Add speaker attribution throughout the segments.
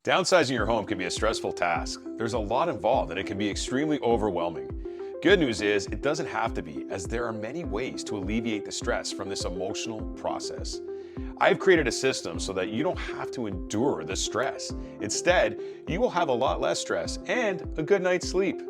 Speaker 1: Downsizing your home can be a stressful task. There's a lot involved and it can be extremely overwhelming. Good news is it doesn't have to be, as there are many ways to alleviate the stress from this emotional process. I've created a system so that you don't have to endure the stress. Instead, you will have a lot less stress and a good night's sleep.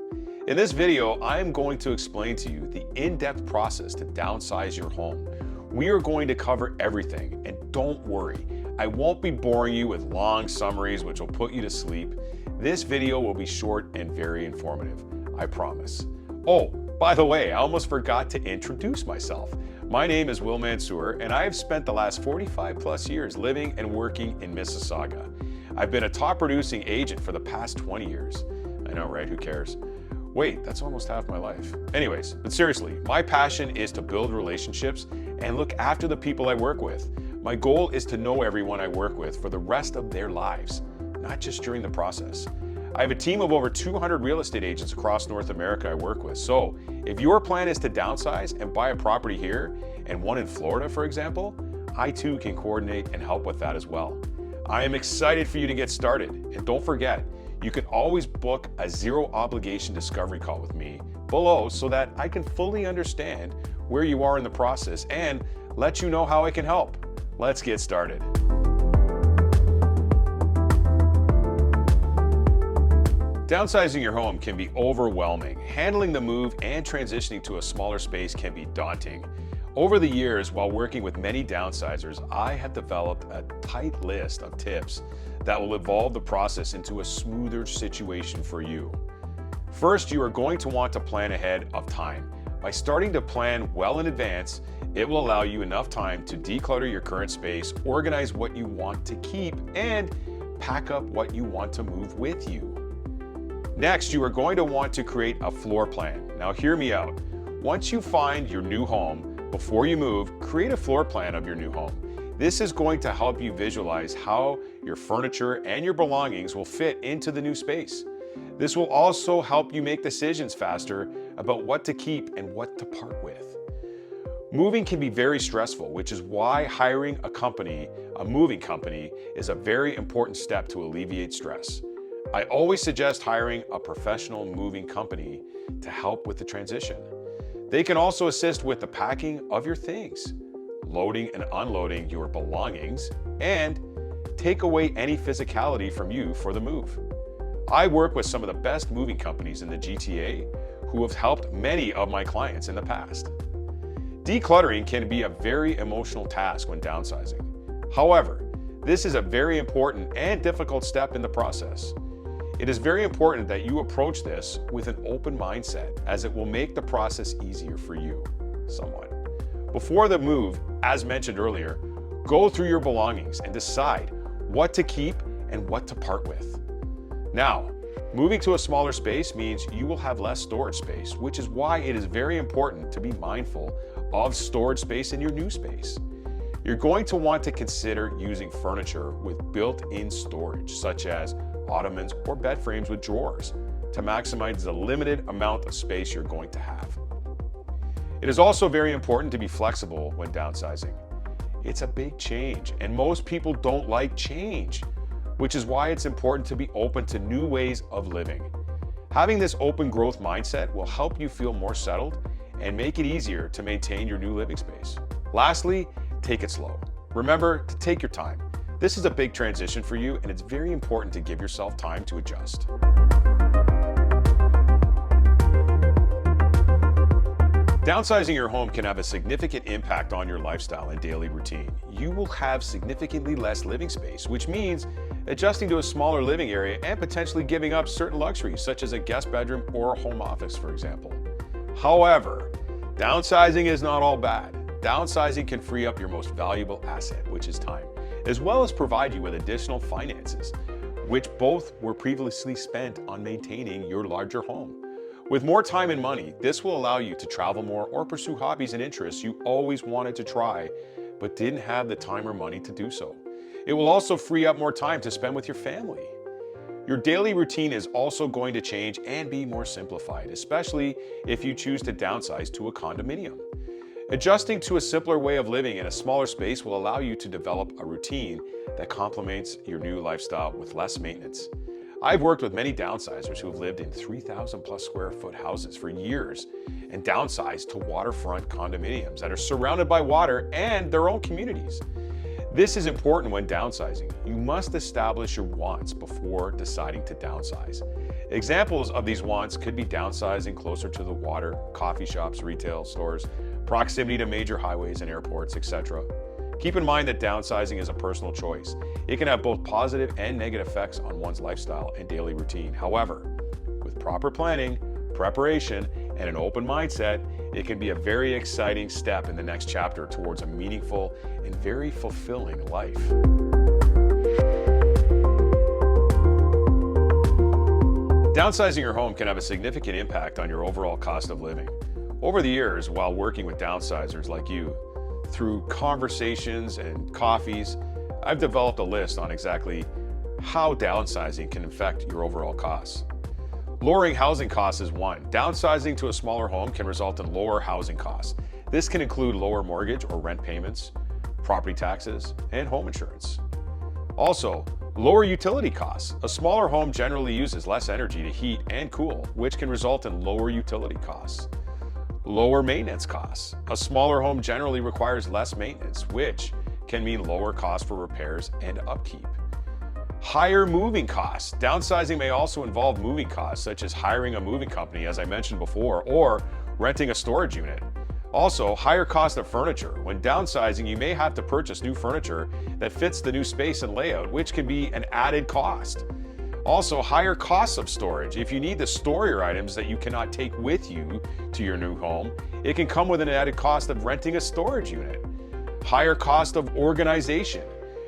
Speaker 1: In this video, I am going to explain to you the in-depth process to downsize your home. We are going to cover everything, and don't worry, I won't be boring you with long summaries which will put you to sleep. This video will be short and very informative, I promise. Oh, by the way, I almost forgot to introduce myself. My name is Will Mansour, and I have spent the last 45 plus years living and working in Mississauga. I've been a top producing agent for the past 20 years. I know, right? Who cares? Wait, that's almost half my life. Anyways, but seriously, my passion is to build relationships and look after the people I work with. My goal is to know everyone I work with for the rest of their lives, not just during the process. I have a team of over 200 real estate agents across North America I work with. So if your plan is to downsize and buy a property here and one in Florida, for example, I too can coordinate and help with that as well. I am excited for you to get started. And don't forget, you can always book a zero obligation discovery call with me below so that I can fully understand where you are in the process and let you know how I can help. Let's get started. Downsizing your home can be overwhelming. Handling the move and transitioning to a smaller space can be daunting. Over the years, while working with many downsizers, I have developed a tight list of tips that will evolve the process into a smoother situation for you. First, you are going to want to plan ahead of time. By starting to plan well in advance, it will allow you enough time to declutter your current space, organize what you want to keep, and pack up what you want to move with you. Next, you are going to want to create a floor plan. Now hear me out. Once you find your new home, before you move, create a floor plan of your new home. This is going to help you visualize how your furniture and your belongings will fit into the new space. This will also help you make decisions faster about what to keep and what to part with. Moving can be very stressful, which is why hiring a moving company, is a very important step to alleviate stress. I always suggest hiring a professional moving company to help with the transition. They can also assist with the packing of your things, loading and unloading your belongings, and take away any physicality from you for the move. I work with some of the best moving companies in the GTA who have helped many of my clients in the past. Decluttering can be a very emotional task when downsizing. However, this is a very important and difficult step in the process. It is very important that you approach this with an open mindset, as it will make the process easier for you, somewhat. Before the move, as mentioned earlier, go through your belongings and decide what to keep and what to part with. Now, moving to a smaller space means you will have less storage space, which is why it is very important to be mindful of storage space in your new space. You're going to want to consider using furniture with built-in storage, such as ottomans or bed frames with drawers, to maximize the limited amount of space you're going to have. It is also very important to be flexible when downsizing. It's a big change, and most people don't like change, which is why it's important to be open to new ways of living. Having this open growth mindset will help you feel more settled and make it easier to maintain your new living space. Lastly, take it slow. Remember to take your time. This is a big transition for you, and it's very important to give yourself time to adjust. Downsizing your home can have a significant impact on your lifestyle and daily routine. You will have significantly less living space, which means adjusting to a smaller living area and potentially giving up certain luxuries, such as a guest bedroom or a home office, for example. However, downsizing is not all bad. Downsizing can free up your most valuable asset, which is time, as well as provide you with additional finances, which both were previously spent on maintaining your larger home. With more time and money, this will allow you to travel more or pursue hobbies and interests you always wanted to try, but didn't have the time or money to do so. It will also free up more time to spend with your family. Your daily routine is also going to change and be more simplified, especially if you choose to downsize to a condominium. Adjusting to a simpler way of living in a smaller space will allow you to develop a routine that complements your new lifestyle with less maintenance. I've worked with many downsizers who have lived in 3,000 plus square foot houses for years and downsized to waterfront condominiums that are surrounded by water and their own communities. This is important when downsizing. You must establish your wants before deciding to downsize. Examples of these wants could be downsizing closer to the water, coffee shops, retail stores, proximity to major highways and airports, etc. Keep in mind that downsizing is a personal choice. It can have both positive and negative effects on one's lifestyle and daily routine. However, with proper planning, preparation, and an open mindset, it can be a very exciting step in the next chapter towards a meaningful and very fulfilling life. Downsizing your home can have a significant impact on your overall cost of living. Over the years, while working with downsizers like you, through conversations and coffees, I've developed a list on exactly how downsizing can affect your overall costs. Lowering housing costs is one. Downsizing to a smaller home can result in lower housing costs. This can include lower mortgage or rent payments, property taxes, and home insurance. Also, lower utility costs. A smaller home generally uses less energy to heat and cool, which can result in lower utility costs. Lower maintenance costs. A smaller home generally requires less maintenance, which can mean lower costs for repairs and upkeep. Higher moving costs. Downsizing may also involve moving costs, such as hiring a moving company, as I mentioned before, or renting a storage unit. Also, higher cost of furniture. When downsizing, you may have to purchase new furniture that fits the new space and layout, which can be an added cost. Also, higher costs of storage. If you need to store your items that you cannot take with you to your new home, it can come with an added cost of renting a storage unit. Higher cost of organization.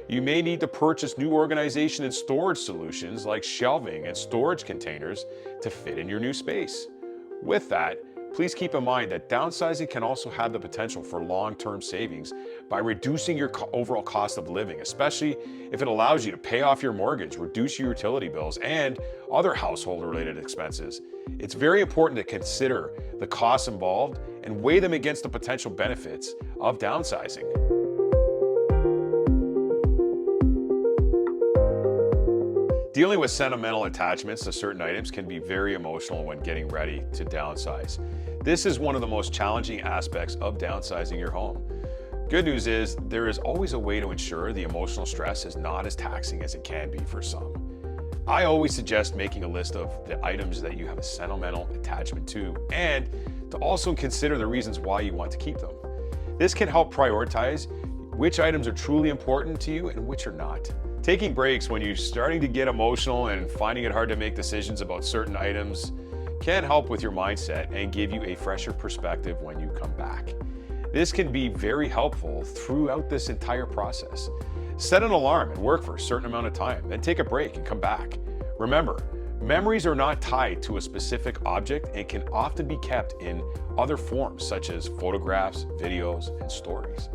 Speaker 1: You may need to purchase new organization and storage solutions like shelving and storage containers to fit in your new space. With that, please keep in mind that downsizing can also have the potential for long-term savings by reducing your overall cost of living, especially if it allows you to pay off your mortgage, reduce your utility bills, and other household-related expenses. It's very important to consider the costs involved and weigh them against the potential benefits of downsizing. Dealing with sentimental attachments to certain items can be very emotional when getting ready to downsize. This is one of the most challenging aspects of downsizing your home. Good news is there is always a way to ensure the emotional stress is not as taxing as it can be for some. I always suggest making a list of the items that you have a sentimental attachment to and to also consider the reasons why you want to keep them. This can help prioritize which items are truly important to you and which are not. Taking breaks when you're starting to get emotional and finding it hard to make decisions about certain items can help with your mindset and give you a fresher perspective when you come back. This can be very helpful throughout this entire process. Set an alarm and work for a certain amount of time, then take a break and come back. Remember, memories are not tied to a specific object and can often be kept in other forms such as photographs, videos, and stories.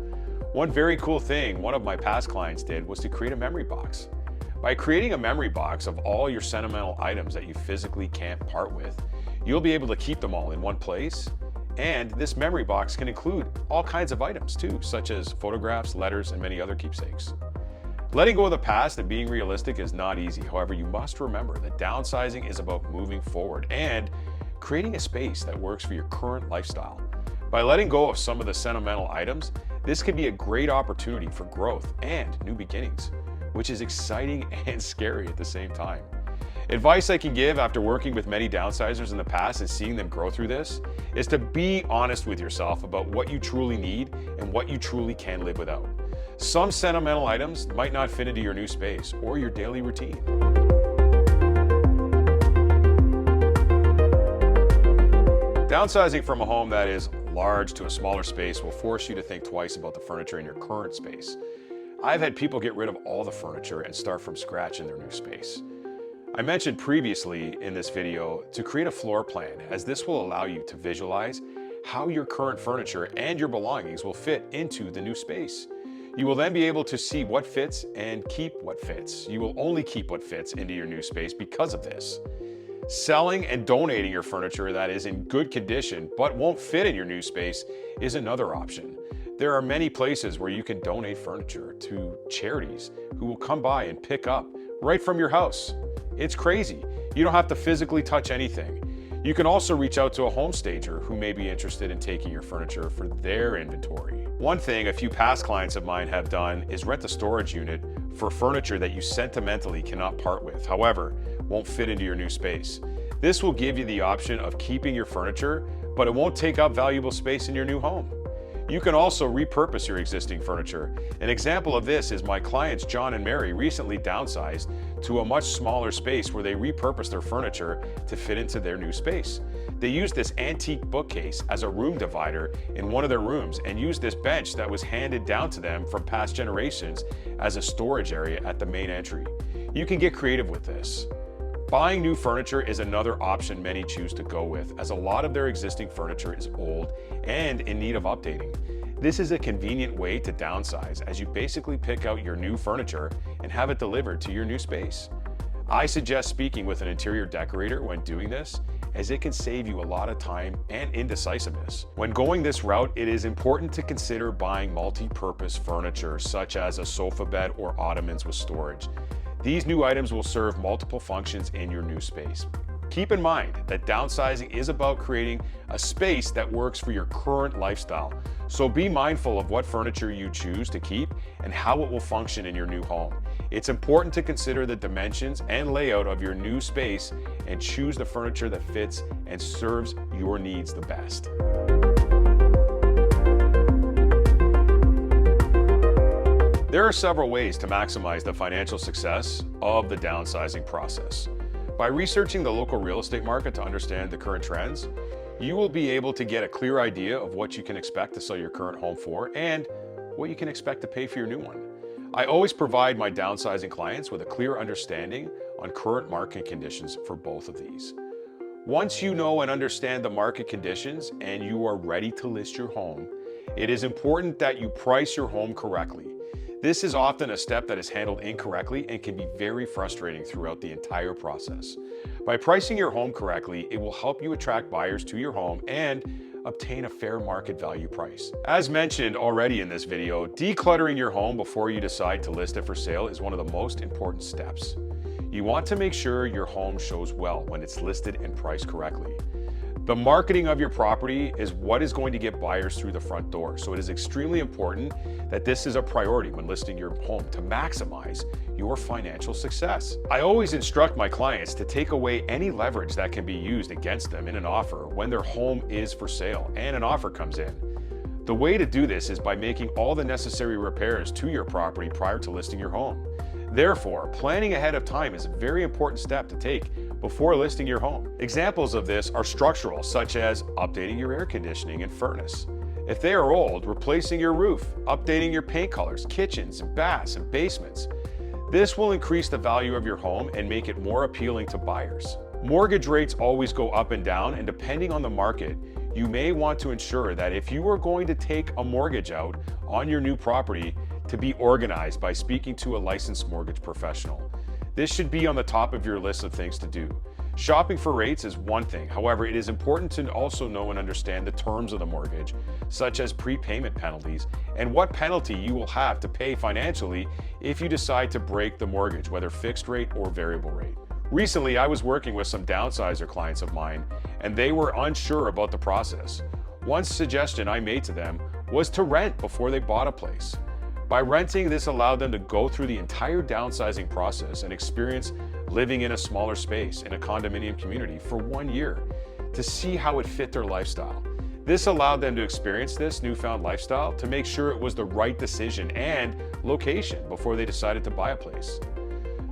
Speaker 1: One very cool thing one of my past clients did was to create a memory box. By creating a memory box of all your sentimental items that you physically can't part with, you'll be able to keep them all in one place. And this memory box can include all kinds of items too, such as photographs, letters, and many other keepsakes. Letting go of the past and being realistic is not easy. However, you must remember that downsizing is about moving forward and creating a space that works for your current lifestyle. By letting go of some of the sentimental items, this can be a great opportunity for growth and new beginnings, which is exciting and scary at the same time. Advice I can give after working with many downsizers in the past and seeing them grow through this is to be honest with yourself about what you truly need and what you truly can live without. Some sentimental items might not fit into your new space or your daily routine. Downsizing from a home that is large to a smaller space will force you to think twice about the furniture in your current space. I've had people get rid of all the furniture and start from scratch in their new space. I mentioned previously in this video to create a floor plan, as this will allow you to visualize how your current furniture and your belongings will fit into the new space. You will then be able to see what fits and keep what fits. You will only keep what fits into your new space because of this. Selling and donating your furniture that is in good condition but won't fit in your new space is another option. There are many places where you can donate furniture to charities who will come by and pick up right from your house. It's crazy. You don't have to physically touch anything. You can also reach out to a home stager who may be interested in taking your furniture for their inventory. One thing a few past clients of mine have done is rent a storage unit for furniture that you sentimentally cannot part with, however, won't fit into your new space. This will give you the option of keeping your furniture, but it won't take up valuable space in your new home. You can also repurpose your existing furniture. An example of this is my clients John and Mary recently downsized to a much smaller space where they repurposed their furniture to fit into their new space. They used this antique bookcase as a room divider in one of their rooms and used this bench that was handed down to them from past generations as a storage area at the main entry. You can get creative with this. Buying new furniture is another option many choose to go with, as a lot of their existing furniture is old and in need of updating. This is a convenient way to downsize, as you basically pick out your new furniture and have it delivered to your new space. I suggest speaking with an interior decorator when doing this, as it can save you a lot of time and indecisiveness. When going this route, it is important to consider buying multi-purpose furniture, such as a sofa bed or ottomans with storage. These new items will serve multiple functions in your new space. Keep in mind that downsizing is about creating a space that works for your current lifestyle. So be mindful of what furniture you choose to keep and how it will function in your new home. It's important to consider the dimensions and layout of your new space and choose the furniture that fits and serves your needs the best. There are several ways to maximize the financial success of the downsizing process. By researching the local real estate market to understand the current trends, you will be able to get a clear idea of what you can expect to sell your current home for and what you can expect to pay for your new one. I always provide my downsizing clients with a clear understanding on current market conditions for both of these. Once you know and understand the market conditions and you are ready to list your home, it is important that you price your home correctly. This is often a step that is handled incorrectly and can be very frustrating throughout the entire process. By pricing your home correctly, it will help you attract buyers to your home and obtain a fair market value price. As mentioned already in this video, decluttering your home before you decide to list it for sale is one of the most important steps. You want to make sure your home shows well when it's listed and priced correctly. The marketing of your property is what is going to get buyers through the front door, so it is extremely important that this is a priority when listing your home to maximize your financial success. I always instruct my clients to take away any leverage that can be used against them in an offer when their home is for sale and an offer comes in. The way to do this is by making all the necessary repairs to your property prior to listing your home. Therefore, planning ahead of time is a very important step to take before listing your home. Examples of this are structural, such as updating your air conditioning and furnace. If they are old, replacing your roof, updating your paint colors, kitchens, baths, and basements. This will increase the value of your home and make it more appealing to buyers. Mortgage rates always go up and down, and depending on the market, you may want to ensure that if you are going to take a mortgage out on your new property, to be organized by speaking to a licensed mortgage professional. This should be on the top of your list of things to do. Shopping for rates is one thing. However, it is important to also know and understand the terms of the mortgage, such as prepayment penalties, and what penalty you will have to pay financially if you decide to break the mortgage, whether fixed rate or variable rate. Recently, I was working with some downsizer clients of mine, and they were unsure about the process. One suggestion I made to them was to rent before they bought a place. By renting, this allowed them to go through the entire downsizing process and experience living in a smaller space in a condominium community for 1 year to see how it fit their lifestyle. This allowed them to experience this newfound lifestyle to make sure it was the right decision and location before they decided to buy a place.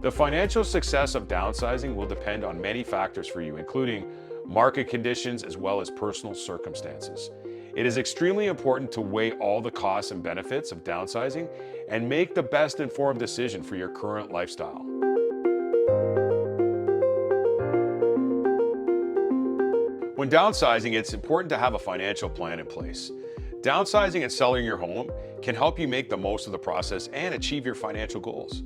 Speaker 1: The financial success of downsizing will depend on many factors for you, including market conditions as well as personal circumstances. It is extremely important to weigh all the costs and benefits of downsizing and make the best informed decision for your current lifestyle. When downsizing, it's important to have a financial plan in place. Downsizing and selling your home can help you make the most of the process and achieve your financial goals.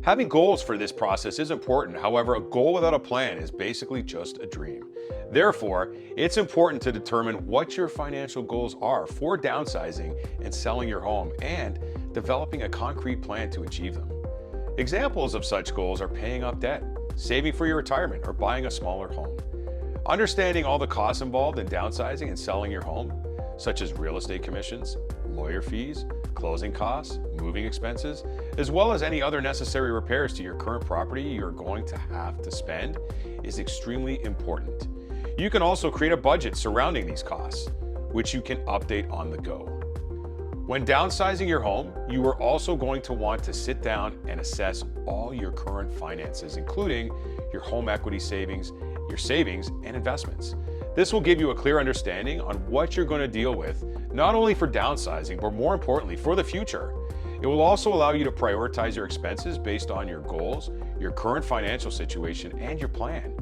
Speaker 1: Having goals for this process is important. However, a goal without a plan is basically just a dream. Therefore, it's important to determine what your financial goals are for downsizing and selling your home and developing a concrete plan to achieve them. Examples of such goals are paying off debt, saving for your retirement, or buying a smaller home. Understanding all the costs involved in downsizing and selling your home, such as real estate commissions, lawyer fees, closing costs, moving expenses, as well as any other necessary repairs to your current property you're going to have to spend, is extremely important. You can also create a budget surrounding these costs, which you can update on the go. When downsizing your home, you are also going to want to sit down and assess all your current finances, including your home equity savings, your savings, and investments. This will give you a clear understanding on what you're going to deal with, not only for downsizing, but more importantly, for the future. It will also allow you to prioritize your expenses based on your goals, your current financial situation, and your plan.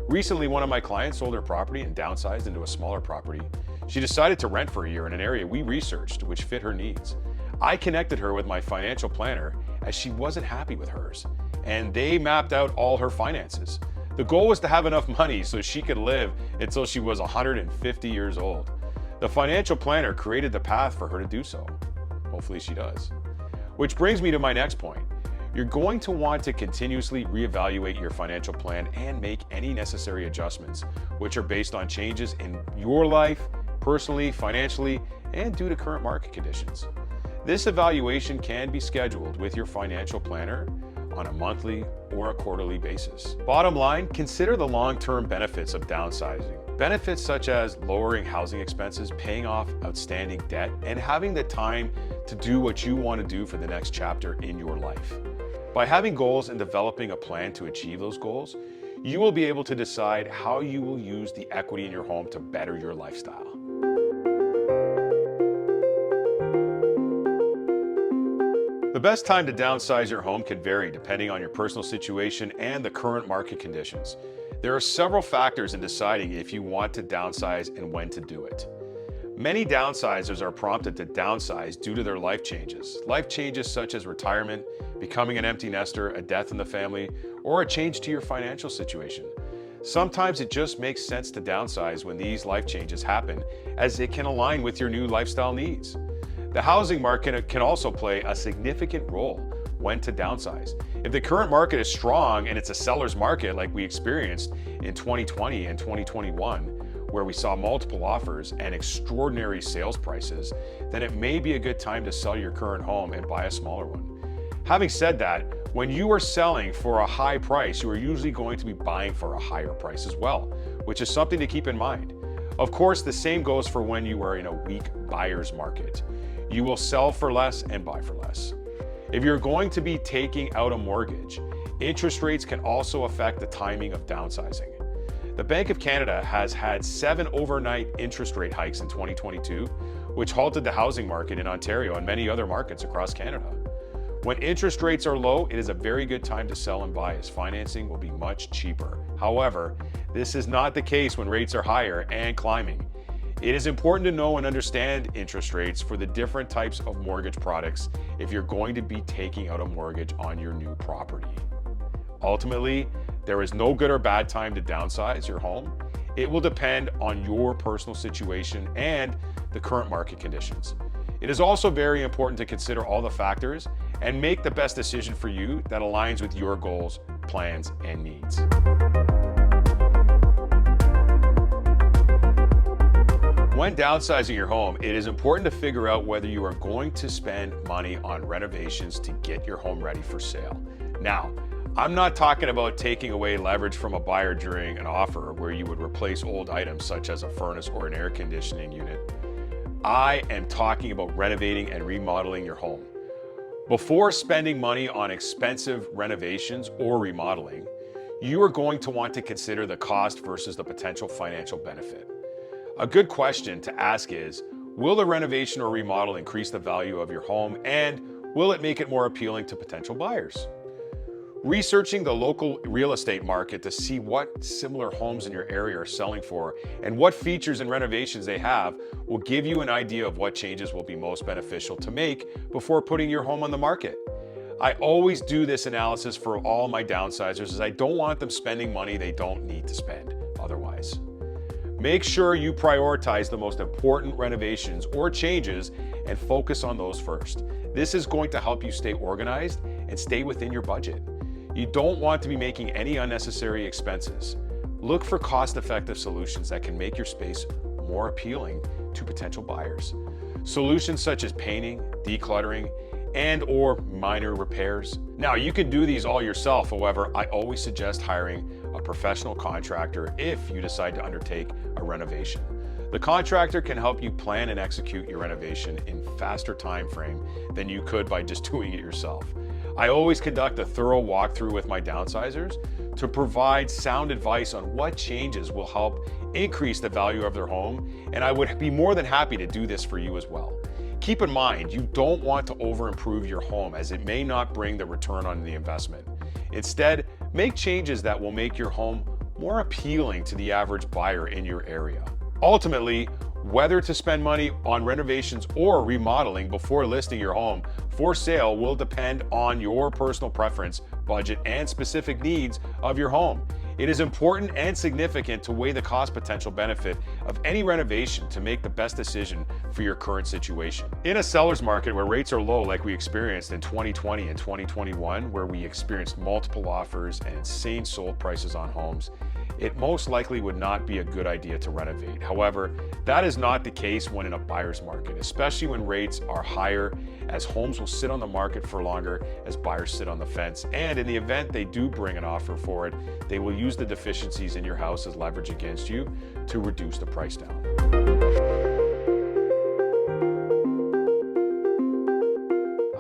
Speaker 1: Recently, one of my clients sold her property and downsized into a smaller property. She decided to rent for a year in an area we researched which fit her needs. I connected her with my financial planner as she wasn't happy with hers, and they mapped out all her finances. The goal was to have enough money so she could live until she was 150 years old. The financial planner created the path for her to do so. Hopefully she does. Which brings me to my next point. You're going to want to continuously reevaluate your financial plan and make any necessary adjustments, which are based on changes in your life, personally, financially, and due to current market conditions. This evaluation can be scheduled with your financial planner on a monthly or a quarterly basis. Bottom line, consider the long-term benefits of downsizing. Benefits such as lowering housing expenses, paying off outstanding debt, and having the time to do what you want to do for the next chapter in your life. By having goals and developing a plan to achieve those goals, you will be able to decide how you will use the equity in your home to better your lifestyle. The best time to downsize your home can vary depending on your personal situation and the current market conditions. There are several factors in deciding if you want to downsize and when to do it. Many downsizers are prompted to downsize due to their life changes. Life changes such as retirement, becoming an empty nester, a death in the family, or a change to your financial situation. Sometimes it just makes sense to downsize when these life changes happen, as it can align with your new lifestyle needs. The housing market can also play a significant role when to downsize. If the current market is strong and it's a seller's market like we experienced in 2020 and 2021, where we saw multiple offers and extraordinary sales prices, then it may be a good time to sell your current home and buy a smaller one. Having said that, when you are selling for a high price, you are usually going to be buying for a higher price as well, which is something to keep in mind. Of course, the same goes for when you are in a weak buyer's market. You will sell for less and buy for less. If you're going to be taking out a mortgage, interest rates can also affect the timing of downsizing. The Bank of Canada has had 7 overnight interest rate hikes in 2022, which halted the housing market in Ontario and many other markets across Canada. When interest rates are low, it is a very good time to sell and buy, as financing will be much cheaper. However, this is not the case when rates are higher and climbing. It is important to know and understand interest rates for the different types of mortgage products if you're going to be taking out a mortgage on your new property. Ultimately, there is no good or bad time to downsize your home. It will depend on your personal situation and the current market conditions. It is also very important to consider all the factors and make the best decision for you that aligns with your goals, plans, and needs. When downsizing your home, it is important to figure out whether you are going to spend money on renovations to get your home ready for sale. Now, I'm not talking about taking away leverage from a buyer during an offer where you would replace old items such as a furnace or an air conditioning unit. I am talking about renovating and remodeling your home. Before spending money on expensive renovations or remodeling, you are going to want to consider the cost versus the potential financial benefit. A good question to ask is, will the renovation or remodel increase the value of your home, and will it make it more appealing to potential buyers? Researching the local real estate market to see what similar homes in your area are selling for and what features and renovations they have will give you an idea of what changes will be most beneficial to make before putting your home on the market. I always do this analysis for all my downsizers as I don't want them spending money they don't need to spend otherwise. Make sure you prioritize the most important renovations or changes and focus on those first. This is going to help you stay organized and stay within your budget. You don't want to be making any unnecessary expenses. Look for cost-effective solutions that can make your space more appealing to potential buyers. Solutions such as painting, decluttering, and/or minor repairs. Now, you can do these all yourself. However, I always suggest hiring a professional contractor if you decide to undertake a renovation. The contractor can help you plan and execute your renovation in faster time frame than you could by just doing it yourself. I always conduct a thorough walkthrough with my downsizers to provide sound advice on what changes will help increase the value of their home, and I would be more than happy to do this for you as well. Keep in mind, you don't want to over-improve your home as it may not bring the return on the investment. Instead, make changes that will make your home more appealing to the average buyer in your area. Ultimately, whether to spend money on renovations or remodeling before listing your home for sale will depend on your personal preference, budget, and specific needs of your home. It is important and significant to weigh the cost potential benefit of any renovation to make the best decision for your current situation. In a seller's market where rates are low like we experienced in 2020 and 2021, where we experienced multiple offers and insane sold prices on homes, it most likely would not be a good idea to renovate. However, that is not the case when in a buyer's market, especially when rates are higher, as homes will sit on the market for longer as buyers sit on the fence. And in the event they do bring an offer for it, they will use the deficiencies in your house as leverage against you to reduce the price down.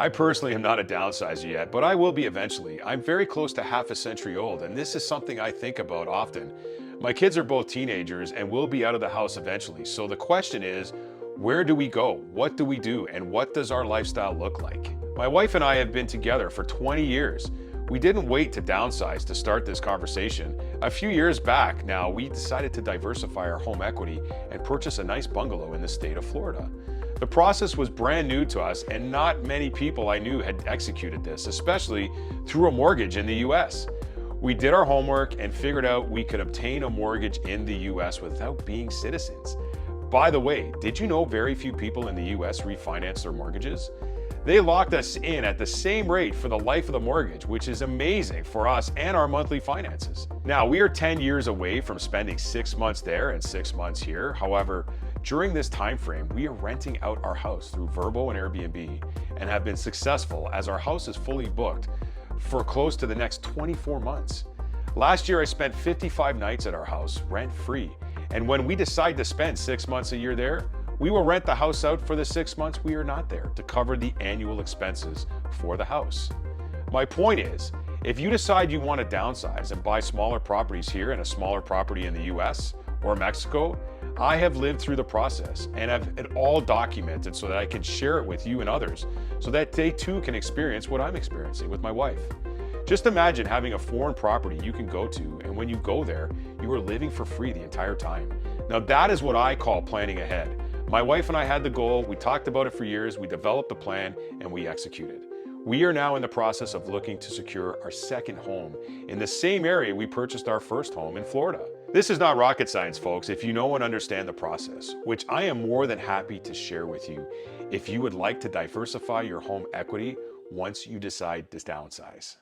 Speaker 1: I personally am not a downsizer yet, but I will be eventually. I'm very close to half a century old, and this is something I think about often. My kids are both teenagers and will be out of the house eventually. So the question is, where do we go? What do we do? And what does our lifestyle look like? My wife and I have been together for 20 years. We didn't wait to downsize to start this conversation. A few years back now, we decided to diversify our home equity and purchase a nice bungalow in the state of Florida. The process was brand new to us, and not many people I knew had executed this, especially through a mortgage in the US. We did our homework and figured out we could obtain a mortgage in the US without being citizens. By the way, did you know very few people in the US refinance their mortgages? They locked us in at the same rate for the life of the mortgage, which is amazing for us and our monthly finances. Now, we are 10 years away from spending 6 months there and 6 months here. However, during this time frame, we are renting out our house through Vrbo and Airbnb and have been successful as our house is fully booked for close to the next 24 months. Last year, I spent 55 nights at our house rent-free. And when we decide to spend 6 months a year there, we will rent the house out for the 6 months we are not there to cover the annual expenses for the house. My point is, if you decide you want to downsize and buy smaller properties here and a smaller property in the US or Mexico, I have lived through the process and have it all documented so that I can share it with you and others so that they too can experience what I'm experiencing with my wife. Just imagine having a foreign property you can go to, and when you go there, you are living for free the entire time. Now that is what I call planning ahead. My wife and I had the goal, we talked about it for years, we developed the plan, and we executed. We are now in the process of looking to secure our second home in the same area we purchased our first home in Florida. This is not rocket science, folks, if you know and understand the process, which I am more than happy to share with you if you would like to diversify your home equity once you decide to downsize.